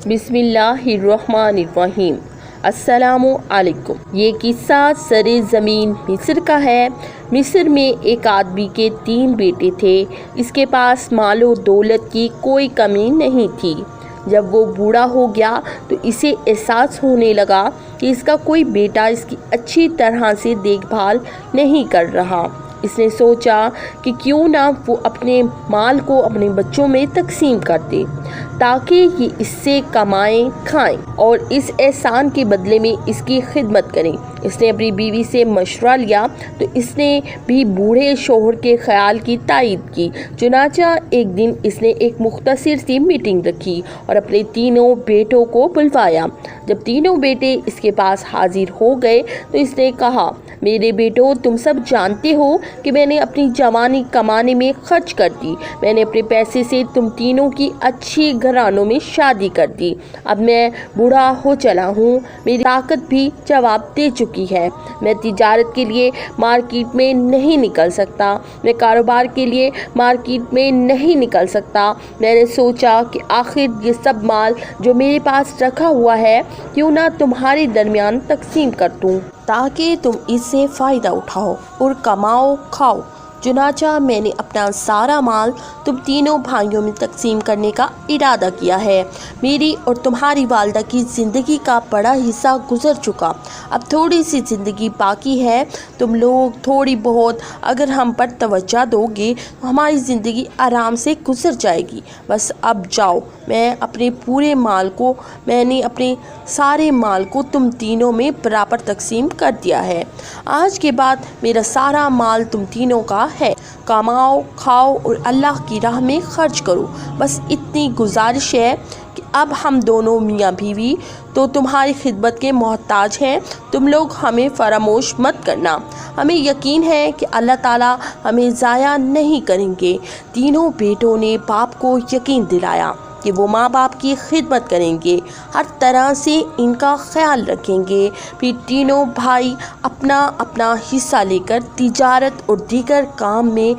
बिस्मिल्लाहिर्रहमानिर्रहीम। अस्सलामु अलैकुम। ये किस्सा सरे ज़मीन मिस्र का है। मिस्र में एक आदमी के 3 बेटे थे। इसके पास मालो दौलत की कोई कमी नहीं थी। जब वो बूढ़ा हो गया तो इसे एहसास होने लगा कि इसका कोई बेटा इसकी अच्छी तरह से देखभाल नहीं कर रहा। इसने सोचा कि क्यों ना वो अपने माल को अपने बच्चों में तकसीम कर दे ताकि ये इससे कमाएं खाएं और इस एहसान के बदले में इसकी खिदमत करें। इसने अपनी बीवी से मशवरा लिया तो इसने भी बूढ़े शोहर के ख्याल की तायीद की। चुनाचा एक दिन इसने एक मुख्तसर सी मीटिंग रखी और अपने तीनों बेटों को बुलवाया। जब तीनों बेटे इसके पास हाजिर हो गए तो इसने कहा, मेरे बेटों, तुम सब जानते हो कि मैंने अपनी जवानी कमाने में खर्च कर दी। मैंने अपने पैसे से तुम तीनों की अच्छी घरानों में शादी कर दी। अब मैं बूढ़ा हो चला हूँ, मेरी ताकत भी जवाब दे चुकी है। मैं तिजारत के लिए मार्केट में नहीं निकल सकता, मैं कारोबार के लिए मार्केट में नहीं निकल सकता। मैंने सोचा कि आखिर ये सब माल जो मेरे पास रखा हुआ है क्यों ना तुम्हारे दरमियान तकसीम कर दूँ ताकि तुम इससे फ़ायदा उठाओ और कमाओ खाओ। चुनाचा मैंने अपना सारा माल तुम तीनों भाइयों में तकसीम करने का इरादा किया है। मेरी और तुम्हारी वालदा की ज़िंदगी का बड़ा हिस्सा गुजर चुका, अब थोड़ी सी ज़िंदगी बाकी है। तुम लोग थोड़ी बहुत अगर हम पर तवज्जो दोगे तो हमारी ज़िंदगी आराम से गुजर जाएगी। बस अब जाओ, मैंने अपने सारे माल को तुम तीनों में बराबर तकसीम कर दिया है। आज के बाद मेरा सारा माल तुम तीनों का है। कमाओ खाओ और अल्लाह की राह में खर्च करो। बस इतनी गुजारिश है कि अब हम दोनों मियाँ बीवी तो तुम्हारी खिदमत के मोहताज हैं। तुम लोग हमें फरामोश मत करना। हमें यकीन है कि अल्लाह ताला हमें ज़ाया नहीं करेंगे। तीनों बेटों ने बाप को यकीन दिलाया कि वो माँ बाप की खिदमत करेंगे, हर तरह से इनका ख्याल रखेंगे। फिर तीनों भाई अपना अपना हिस्सा लेकर तिजारत और दीगर काम में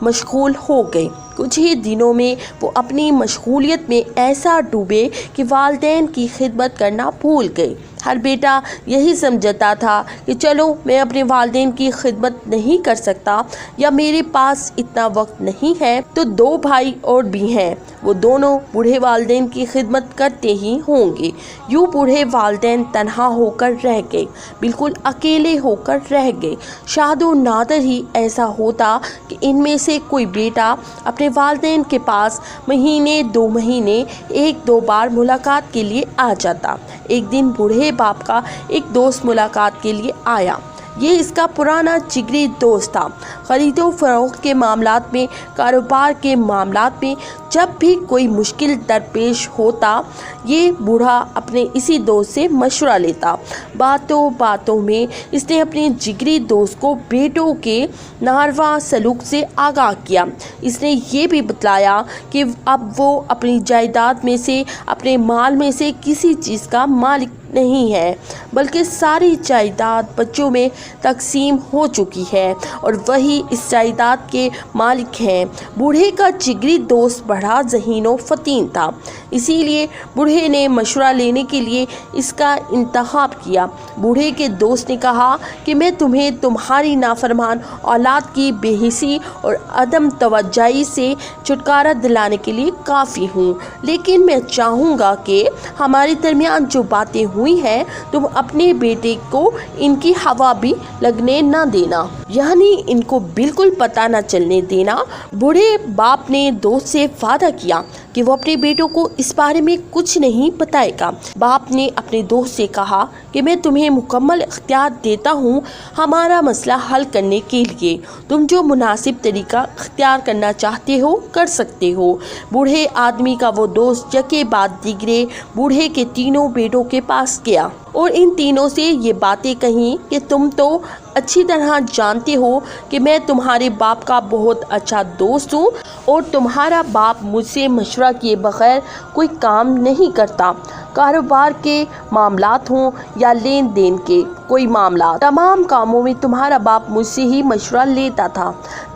मशगूल हो गए। कुछ ही दिनों में वो अपनी मशगूलियत में ऐसा डूबे कि वालिदैन की खिदमत करना भूल गए। हर बेटा यही समझता था कि चलो मैं अपने वालिदैन की खिदमत नहीं कर सकता या मेरे पास इतना वक्त नहीं है तो 2 भाई और भी हैं, वो दोनों बूढ़े वालिदैन की खिदमत करते ही होंगे। यूँ बूढ़े वालिदैन तन्हा होकर रह गए, बिल्कुल अकेले होकर रह गए। शादो नादर ही ऐसा होता कि इनमें से कोई बेटा अपने वालिदैन के पास महीने 2 महीने 1-2 बार मुलाकात के लिए आ जाता। एक दिन बूढ़े बाप का एक दोस्त मुलाकात के लिए आया। ये इसका पुराना जिगरी दोस्त था। खरीदो फरोख्त के मामलात में, कारोबार के मामलात में जब भी कोई मुश्किल दरपेश होता ये बूढ़ा अपने इसी दोस्त से मशवरा लेता। बातों बातों में इसने अपने जिगरी दोस्त को बेटों के नारवा सलूक से आगाह किया। इसने ये भी बतलाया कि अब वो अपनी जायदाद में से, अपने माल में से किसी चीज़ का मालिक नहीं है, बल्कि सारी जायदाद बच्चों में तकसीम हो चुकी है और वही इस जायदाद के मालिक हैं। बूढ़े का जिगरी दोस्त बड़ा ज़हीनो फतीन था, इसीलिए बूढ़े ने मशवरा लेने के लिए इसका इंतखाब किया। बूढ़े के दोस्त ने कहा कि मैं तुम्हें तुम्हारी नाफरमान औलाद की बेहिसी और अदम तवज्जोही से छुटकारा दिलाने के लिए काफ़ी हूँ, लेकिन मैं चाहूँगा कि हमारे दरमियान जो बातें हुई है तुम अपने बेटे को इनकी हवा भी लगने ना देना, यानी इनको बिल्कुल पता ना चलने देना। बूढ़े बाप ने दोस्त से वादा किया कि वो अपने बेटों को इस बारे में कुछ नहीं बताएगा। बाप ने अपने दोस्त से कहा कि मैं तुम्हें मुकम्मल इख्तियार देता हूँ हमारा मसला हल करने के लिए। तुम जो मुनासिब तरीका इख्तियार करना चाहते हो कर सकते हो। बूढ़े आदमी का वो दोस्त यके बाद दिगरे बूढ़े के तीनों बेटों के पास गया और इन तीनों से ये बातें कहीं कि तुम तो अच्छी तरह जानते हो कि मैं तुम्हारे बाप का बहुत अच्छा दोस्त हूँ और तुम्हारा बाप मुझसे मशवरा किए बगैर कोई काम नहीं करता। कारोबार के मामलात हों या लेन देन के कोई मामला, तमाम कामों में तुम्हारा बाप मुझसे ही मशवरा लेता था।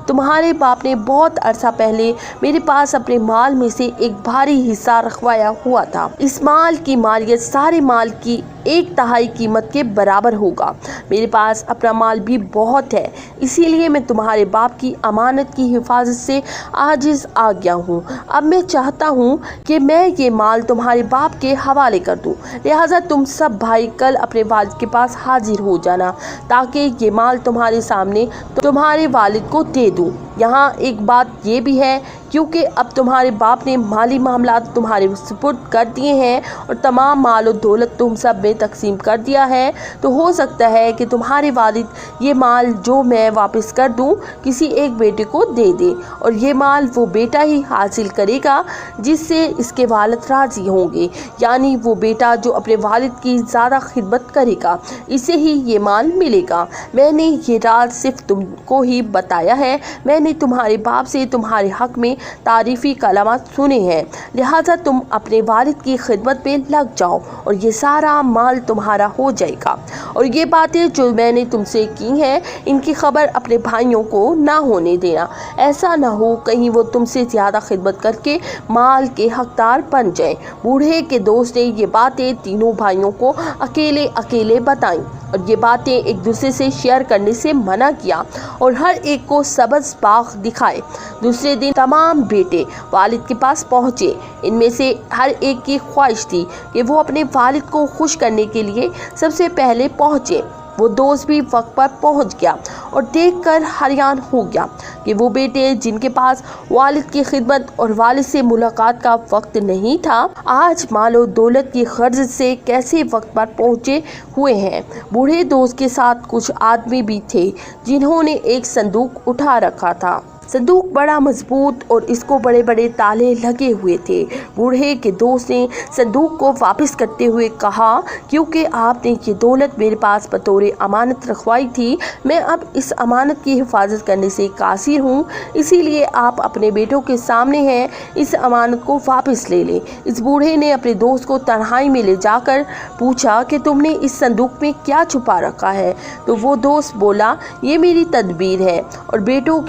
तुम्हारे बाप ने बहुत अरसा पहले मेरे पास अपने माल में से एक भारी हिस्सा रखवाया हुआ था। इस माल की मालियत सारे माल की 1/3 कीमत के बराबर होगा। मेरे पास अपना माल भी बहुत है, इसीलिए मैं तुम्हारे बाप की अमानत की हिफाजत से आजिज आ गया हूँ। अब मैं चाहता हूँ कि मैं ये माल तुम्हारे बाप के हवाले कर दूँ। लिहाजा तुम सब भाई कल अपने वालिद के पास हाजिर हो जाना, ताकि ये माल तुम्हारे सामने तुम्हारे वालिद को दे दूँ। यहाँ एक बात ये भी है, क्योंकि अब तुम्हारे बाप ने माली मामलात तुम्हारे सुपुर्द कर दिए हैं और तमाम माल और दौलत तुम सब में तकसीम कर दिया है, तो हो सकता है कि तुम्हारे वालिद ये माल जो मैं वापस कर दूं किसी एक बेटे को दे दे, और ये माल वो बेटा ही हासिल करेगा जिससे इसके वालिद राज़ी होंगे, यानी वो बेटा जो अपने वालिद की ज़्यादा खिदमत करेगा, इसे ही ये माल मिलेगा। मैंने ये राज सिर्फ तुमको ही बताया है। मैंने तुम्हारे बाप से तुम्हारे हक़ में तारीफ़ी कलामात सुने हैं, लिहाजा तुम अपने वालिद की खिदमत में लग जाओ और ये सारा माल तुम्हारा हो जाएगा। और ये बातें जो मैंने तुमसे की हैं, इनकी खबर अपने भाइयों को ना होने देना। ऐसा ना हो कहीं वो तुमसे ज़्यादा खिदमत करके माल के हकदार बन जाए। बूढ़े के दोस्त ने ये बातें तीनों भाइयों को अकेले अकेले बताईं और ये बातें एक दूसरे से शेयर करने से मना किया और हर एक को सब्ज़ बाग दिखाए। दूसरे दिन तमाम बेटे वालिद के पास पहुँचे। इनमें से हर एक की ख्वाहिश थी कि वो अपने वालिद को खुश करने के लिए सबसे पहले पहुँचे। वो दोस्त भी वक्त पर पहुंच गया और देखकर हैरान हो गया कि वो बेटे जिनके पास वालिद की खिदमत और वालिद से मुलाकात का वक्त नहीं था, आज मालो दौलत की गर्ज से कैसे वक्त पर पहुंचे हुए हैं। बूढ़े दोस्त के साथ कुछ आदमी भी थे जिन्होंने एक संदूक उठा रखा था। संदूक बड़ा मजबूत और इसको बड़े बड़े ताले लगे हुए थे। बूढ़े के दोस्त ने संदूक को वापस करते हुए कहा, क्योंकि आपने ये दौलत मेरे पास बतौर अमानत रखवाई थी, मैं अब इस अमानत की हिफाजत करने से कासिर हूँ, इसीलिए आप अपने बेटों के सामने हैं, इस अमानत को वापस ले लें। इस बूढ़े ने अपने दोस्त को तन्हाई में ले जाकर पूछा कि तुमने इस संदूक में क्या छुपा रखा है? तो वो दोस्त बोला, ये मेरी तदबीर है और बेटों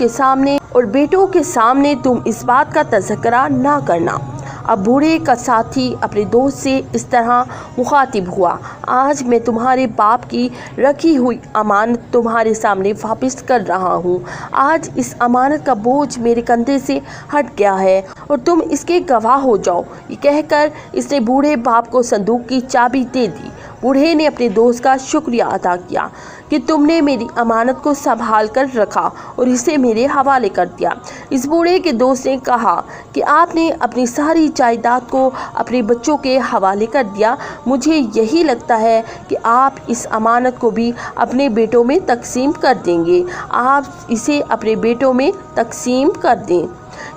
के सामने तुम इस बात का तज़किरा ना करना। अब बूढ़े का साथी अपने दोस्त से इस तरह मुखातिब हुआ, आज मैं तुम्हारे बाप की रखी हुई अमानत तुम्हारे सामने वापस कर रहा हूँ। आज इस अमानत का बोझ मेरे कंधे से हट गया है और तुम इसके गवाह हो जाओ। ये कहकर इसने बूढ़े बाप को संदूक की चाबी दे दी। बूढ़े ने अपने दोस्त का शुक्रिया अदा किया कि तुमने मेरी अमानत को संभाल कर रखा और इसे मेरे हवाले कर दिया। इस बूढ़े के दोस्त ने कहा कि आपने अपनी सारी जायदाद को अपने बच्चों के हवाले कर दिया। मुझे यही लगता है कि आप इस अमानत को भी अपने बेटों में तकसीम कर देंगे। आप इसे अपने बेटों में तकसीम कर दें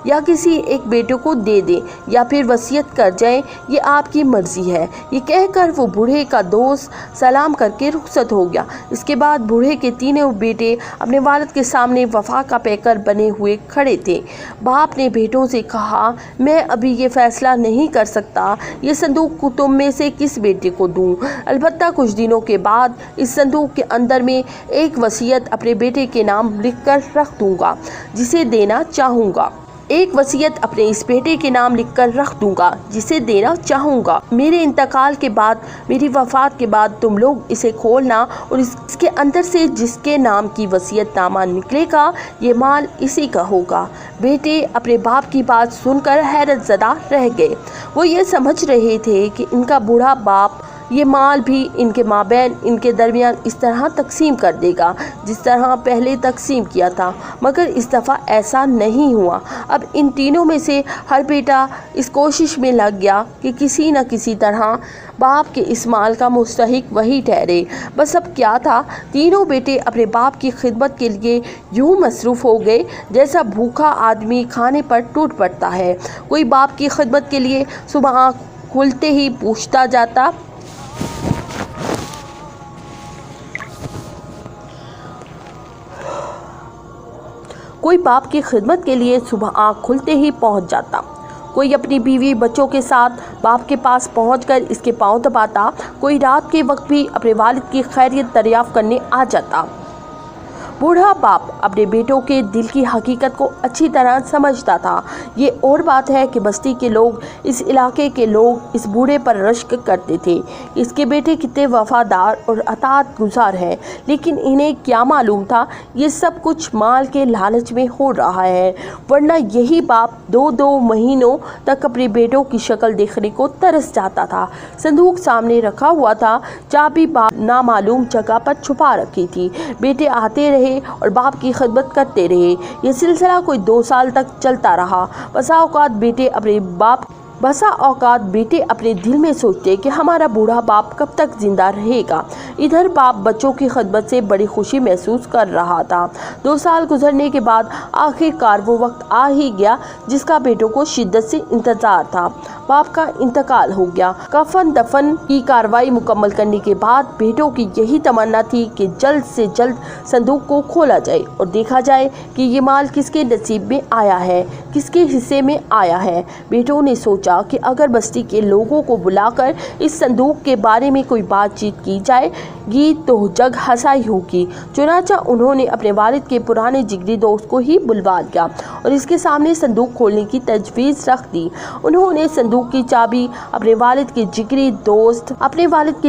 या किसी एक बेटे को दे दें या फिर वसीयत कर जाएं, ये आपकी मर्ज़ी है। ये कहकर वो बूढ़े का दोस्त सलाम करके रुखसत हो गया। इसके बाद बूढ़े के तीनों बेटे अपने वालिद के सामने वफा का पैकर बने हुए खड़े थे। बाप ने बेटों से कहा, मैं अभी ये फ़ैसला नहीं कर सकता ये संदूक तुम में से किस बेटे को दूँ। अलबत्ता कुछ दिनों के बाद इस संदूक के अंदर में एक वसीयत अपने बेटे के नाम लिख कर रख दूँगा जिसे देना चाहूँगा। एक वसीयत अपने इस बेटे के नाम लिखकर रख दूंगा जिसे देना चाहूँगा। मेरे इंतकाल के बाद, मेरी वफ़ात के बाद तुम लोग इसे खोलना और इसके अंदर से जिसके नाम की वसीयतनामा निकलेगा ये माल इसी का होगा। बेटे अपने बाप की बात सुनकर हैरत ज़दा रह गए। वो ये समझ रहे थे कि इनका बूढ़ा बाप ये माल भी इनके माबैन इनके दरमियान इस तरह तकसीम कर देगा जिस तरह पहले तकसीम किया था, मगर इस दफ़ा ऐसा नहीं हुआ। अब इन तीनों में से हर बेटा इस कोशिश में लग गया कि किसी न किसी तरह बाप के इस माल का मुस्तहिक वही ठहरे। बस अब क्या था, तीनों बेटे अपने बाप की खिदमत के लिए यूँ मसरूफ़ हो गए जैसा भूखा आदमी खाने पर टूट पड़ता है। कोई बाप की खिदमत के लिए सुबह आँख खुलते ही पूछता जाता, कोई बाप की खिदमत के लिए सुबह आँख खुलते ही पहुंच जाता। कोई अपनी बीवी बच्चों के साथ बाप के पास पहुंचकर इसके पांव दबाता। कोई रात के वक्त भी अपने वालिद की खैरियत दरियाफ़्त करने आ जाता। बूढ़ा बाप अपने बेटों के दिल की हकीकत को अच्छी तरह समझता था। ये और बात है कि बस्ती के लोग, इस इलाके के लोग इस बूढ़े पर रश्क करते थे। इसके बेटे कितने वफादार और अतात गुजार हैं, लेकिन इन्हें क्या मालूम था ये सब कुछ माल के लालच में हो रहा है, वरना यही बाप 2-2 महीनों तक अपने बेटों की शक्ल देखने को तरस जाता था। संदूक सामने रखा हुआ था, चाबी बाप नामालूम जगह पर छुपा रखी थी। बेटे आते रहे और बाप की खिदमत करते रहे। ये सिलसिला कोई 2 साल तक चलता रहा। बसा औकात बेटे अपने दिल में सोचते कि हमारा बूढ़ा बाप कब तक जिंदा रहेगा। इधर बाप बच्चों की खिदमत से बड़ी खुशी महसूस कर रहा था। 2 साल गुजरने के बाद आखिरकार वो वक्त आ ही गया जिसका बेटों को शिद्दत से इंतजार था। बाप का इंतकाल हो गया। कफन दफन की कार्रवाई मुकम्मल करने के बाद बेटों की यही तमन्ना थी कि जल्द से जल्द संदूक को खोला जाए और देखा जाए कि ये माल किसके नसीब में आया है, किसके हिस्से में आया है। बेटों ने सोचा कि अगर बस्ती के लोगों को बुलाकर इस संदूक के बारे में कोई बातचीत की जाएगी तो जग हंसाई होगी। चुनाचा उन्होंने अपने वालिद के पुराने जिगरी दोस्त को ही बुलवा लिया और इसके सामने संदूक खोलने की तजवीज़ रख दी। उन्होंने संदूक की चाबी अपने वालिद के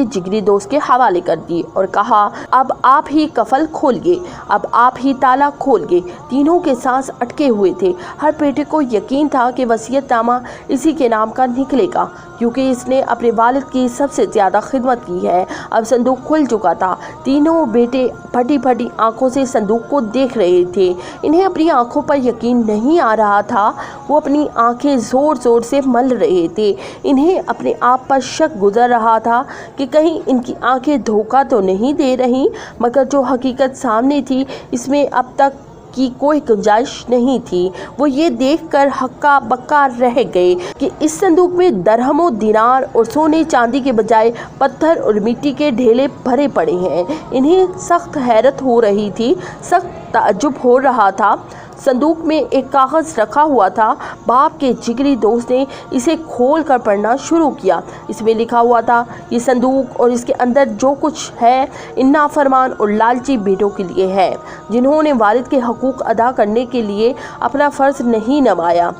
जिगरी दोस्त के हवाले कर दी और कहा, अब आप ही कफल खोलिए, अब आप ही ताला खोलिए। तीनों के सांस अटके हुए थे। हर बेटे को यकीन था कि वसीयतनामा इसी के नाम का निकलेगा, क्योंकि इसने अपने वालिद की सबसे ज़्यादा खिदमत की है। अब संदूक खुल चुका था। तीनों बेटे फटी फटी आंखों से संदूक को देख रहे थे। इन्हें अपनी आंखों पर यकीन नहीं आ रहा था। वो अपनी आंखें ज़ोर ज़ोर से मल रहे थे। इन्हें अपने आप पर शक गुजर रहा था कि कहीं इनकी आंखें धोखा तो नहीं दे रही, मगर जो हकीकत सामने थी इसमें अब तक की कोई गुंजाइश नहीं थी। वो ये देखकर हक्का बक्का रह गए कि इस संदूक में दरहमों, दिनार और सोने चांदी के बजाय पत्थर और मिट्टी के ढेले भरे पड़े हैं। इन्हें सख्त हैरत हो रही थी, सख्त ताज्जुब हो रहा था। संदूक में एक कागज़ रखा हुआ था। बाप के जिगरी दोस्त ने इसे खोल कर पढ़ना शुरू किया। इसमें लिखा हुआ था, ये संदूक और इसके अंदर जो कुछ है इन नाफरमान और लालची बेटों के लिए है, जिन्होंने वालिद के हकूक़ अदा करने के लिए अपना फ़र्ज़ नहीं निभाया,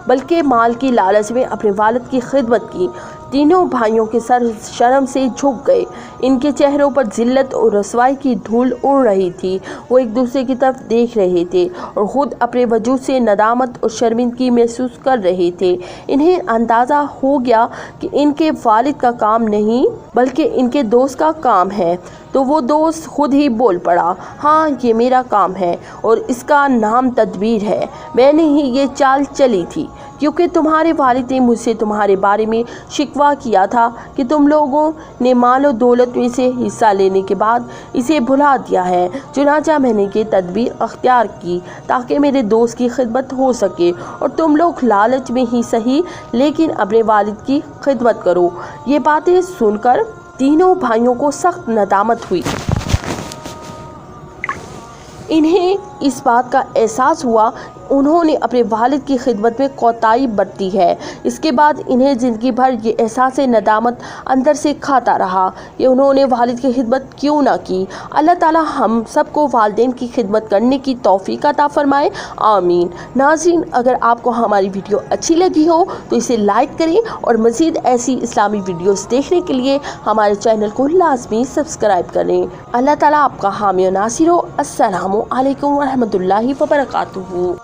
बल्कि माल की लालच में अपने वालिद की खिदमत की। तीनों भाइयों के सर शर्म से झुक गए। इनके चेहरों पर जिल्लत और रसवाई की धूल उड़ रही थी। वो एक दूसरे की तरफ देख रहे थे और ख़ुद अपने वजूद से नदामत और शर्मिंदगी महसूस कर रहे थे। इन्हें अंदाज़ा हो गया कि इनके वालिद का काम नहीं बल्कि इनके दोस्त का काम है। तो वो दोस्त खुद ही बोल पड़ा, हाँ ये मेरा काम है और इसका नाम तदबीर है। मैंने ही ये चाल चली थी, क्योंकि तुम्हारे वालिद ने मुझसे तुम्हारे बारे में शिकवा किया था कि तुम लोगों ने मालो दौलत में से हिस्सा लेने के बाद इसे भुला दिया है। चुनाचा मैंने ये तदबीर अख्तियार की ताकि मेरे दोस्त की खिदमत हो सके और तुम लोग लालच में ही सही लेकिन अपने वालिद की खिदमत करो। ये बातें सुनकर तीनों भाइयों को सख्त नदामत हुई। इन्हें इस बात का एहसास हुआ उन्होंने अपने वालिद की खिदमत में कोताही बरती है। इसके बाद इन्हें ज़िंदगी भर ये एहसास नदामत अंदर से खाता रहा कि उन्होंने वालिद की खिदमत क्यों ना की। अल्लाह ताला हम सबको वालिदैन की खिदमत करने की तौफीक अता फरमाए, आमीन। नाज़रीन, अगर आपको हमारी वीडियो अच्छी लगी हो तो इसे लाइक करें और मज़ीद ऐसी इस्लामी वीडियोस देखने के लिए हमारे चैनल को लाजमी सब्सक्राइब करें। अल्लाह ताला आपका हामी और नासिर हो। अस्सलामु अलैकुम व रहमतुल्लाहि व बरकातुहू।